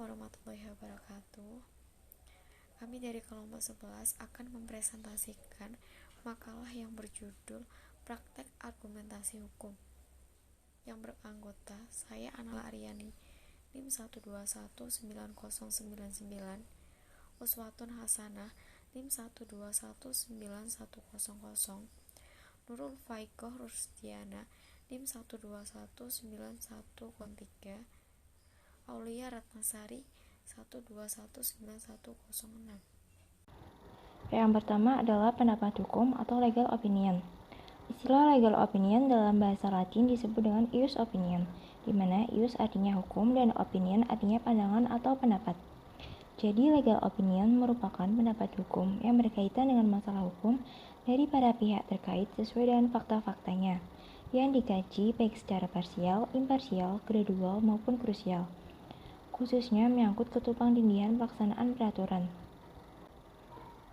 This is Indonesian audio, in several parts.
warahmatullahi wabarakatuh. Kami dari kelompok 11 akan mempresentasikan makalah yang berjudul Praktek Argumentasi Hukum. Yang beranggota saya Anala Aryani, NIM 1219099, Uswatun Hasanah, NIM 1219100, Nurul Faikoh Rusdiana, NIM 1219103, Aulia Ratnasari 1219106. Yang pertama adalah pendapat hukum atau legal opinion. Istilah legal opinion dalam bahasa Latin disebut dengan ius opinion, di mana ius artinya hukum dan opinion artinya pandangan atau pendapat. Jadi legal opinion merupakan pendapat hukum yang berkaitan dengan masalah hukum dari para pihak terkait sesuai dengan fakta-faktanya, yang dikaji baik secara parsial, imparsial, gradual, maupun krusial, khususnya menyangkut ketumpangtindihan pelaksanaan peraturan.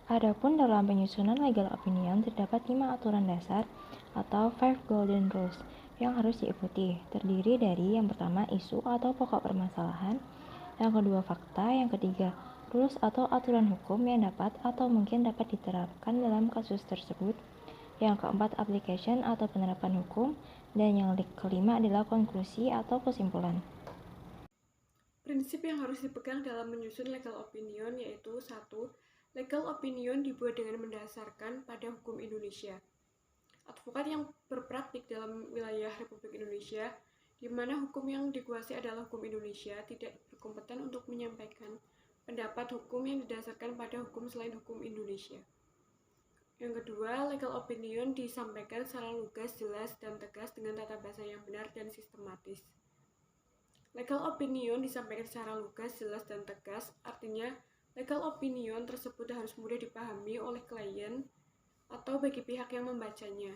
Adapun dalam penyusunan legal opinion terdapat 5 aturan dasar atau 5 golden rules yang harus diikuti, terdiri dari yang pertama isu atau pokok permasalahan, yang kedua fakta, yang ketiga rules atau aturan hukum yang dapat atau mungkin dapat diterapkan dalam kasus tersebut, yang keempat application atau penerapan hukum, dan yang kelima adalah konklusi atau kesimpulan. Prinsip yang harus dipegang dalam menyusun legal opinion yaitu 1. Legal opinion dibuat dengan mendasarkan pada hukum Indonesia. Advokat yang berpraktik dalam wilayah Republik Indonesia, di mana hukum yang dikuasai adalah hukum Indonesia, tidak berkompeten untuk menyampaikan pendapat hukum yang didasarkan pada hukum selain hukum Indonesia. Yang kedua, legal opinion disampaikan secara lugas, jelas, dan tegas dengan tata bahasa yang benar dan sistematis. Legal opinion disampaikan secara lugas, jelas, dan tegas, artinya legal opinion tersebut harus mudah dipahami oleh klien atau bagi pihak yang membacanya.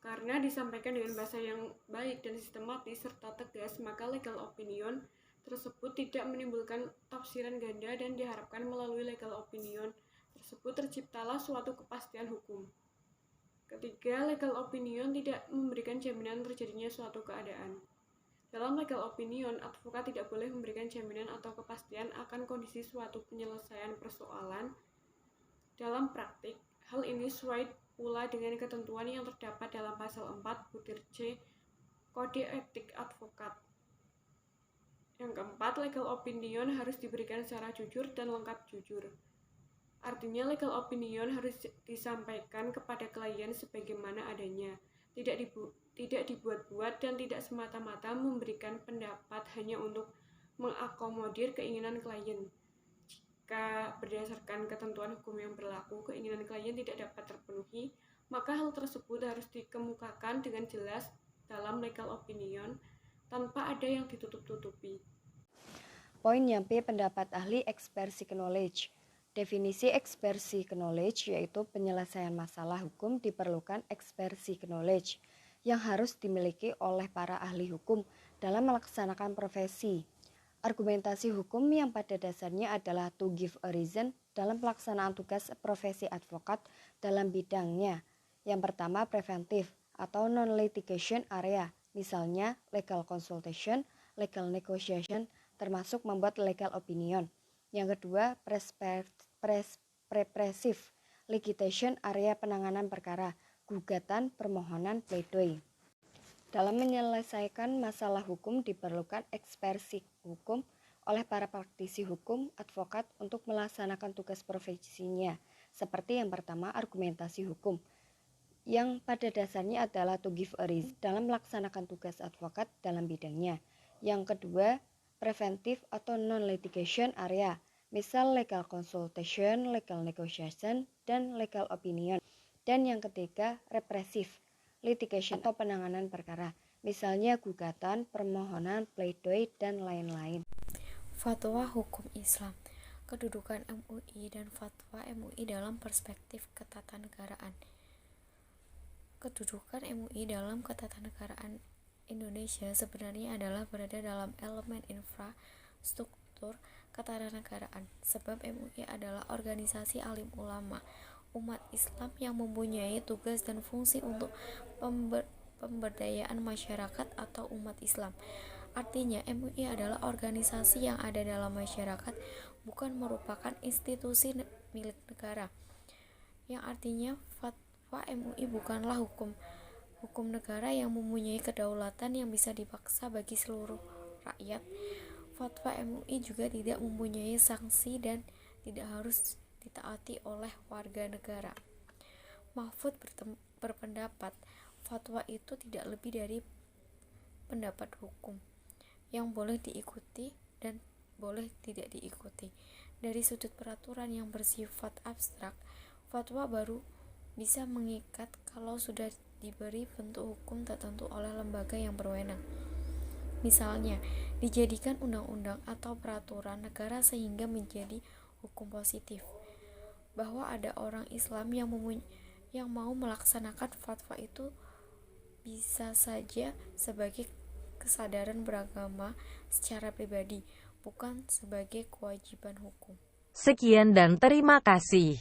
Karena disampaikan dengan bahasa yang baik dan sistematis serta tegas, maka legal opinion tersebut tidak menimbulkan tafsiran ganda dan diharapkan melalui legal opinion tersebut terciptalah suatu kepastian hukum. Ketiga, legal opinion tidak memberikan jaminan terjadinya suatu keadaan. Dalam legal opinion, advokat tidak boleh memberikan jaminan atau kepastian akan kondisi suatu penyelesaian persoalan. Dalam praktik, hal ini sesuai pula dengan ketentuan yang terdapat dalam pasal 4 butir C Kode Etik Advokat. Yang keempat, legal opinion harus diberikan secara jujur dan lengkap jujur. Artinya legal opinion harus disampaikan kepada klien sebagaimana adanya, tidak dibuat-buat dan tidak semata-mata memberikan pendapat hanya untuk mengakomodir keinginan klien. Jika berdasarkan ketentuan hukum yang berlaku, keinginan klien tidak dapat terpenuhi, maka hal tersebut harus dikemukakan dengan jelas dalam legal opinion tanpa ada yang ditutup-tutupi. Poin yang P, pendapat ahli experts knowledge. Definisi experts knowledge yaitu penyelesaian masalah hukum diperlukan experts knowledge yang harus dimiliki oleh para ahli hukum dalam melaksanakan profesi. Argumentasi hukum yang pada dasarnya adalah to give a reason dalam pelaksanaan tugas profesi advokat dalam bidangnya. Yang pertama preventif atau non-litigation area, misalnya legal consultation, legal negotiation, termasuk membuat legal opinion. Yang kedua represif litigation area, penanganan perkara, gugatan, permohonan, pledoi. Dalam menyelesaikan masalah hukum diperlukan ekspertise hukum oleh para praktisi hukum, advokat untuk melaksanakan tugas profesinya. Seperti yang pertama, argumentasi hukum, yang pada dasarnya adalah to give a reason dalam melaksanakan tugas advokat dalam bidangnya. Yang kedua, preventif atau non-litigation area, misal legal consultation, legal negotiation, dan legal opinion. Dan yang ketiga, represif litigation atau penanganan perkara, misalnya gugatan, permohonan, pledoi, dan lain-lain. Fatwa Hukum Islam, kedudukan MUI dan fatwa MUI dalam perspektif ketatanegaraan. Kedudukan MUI dalam ketatanegaraan Indonesia sebenarnya adalah berada dalam elemen infrastruktur ketatanegaraan, sebab MUI adalah organisasi alim ulama umat Islam yang mempunyai tugas dan fungsi untuk pemberdayaan masyarakat atau umat Islam Artinya, MUI adalah organisasi yang ada dalam masyarakat, bukan merupakan institusi milik negara. Yang artinya, fatwa MUI bukanlah hukum negara yang mempunyai kedaulatan yang bisa dipaksa bagi seluruh rakyat. Fatwa MUI juga tidak mempunyai sanksi dan tidak harus ditaati oleh warga negara. Mahfud berpendapat fatwa itu tidak lebih dari pendapat hukum yang boleh diikuti dan boleh tidak diikuti. Dari sudut peraturan yang bersifat abstrak, fatwa baru bisa mengikat kalau sudah diberi bentuk hukum tertentu oleh lembaga yang berwenang. Misalnya, dijadikan undang-undang atau peraturan negara sehingga menjadi hukum positif. Bahwa ada orang Islam yang mau melaksanakan fatwa itu bisa saja sebagai kesadaran beragama secara pribadi, bukan sebagai kewajiban hukum. Sekian dan terima kasih.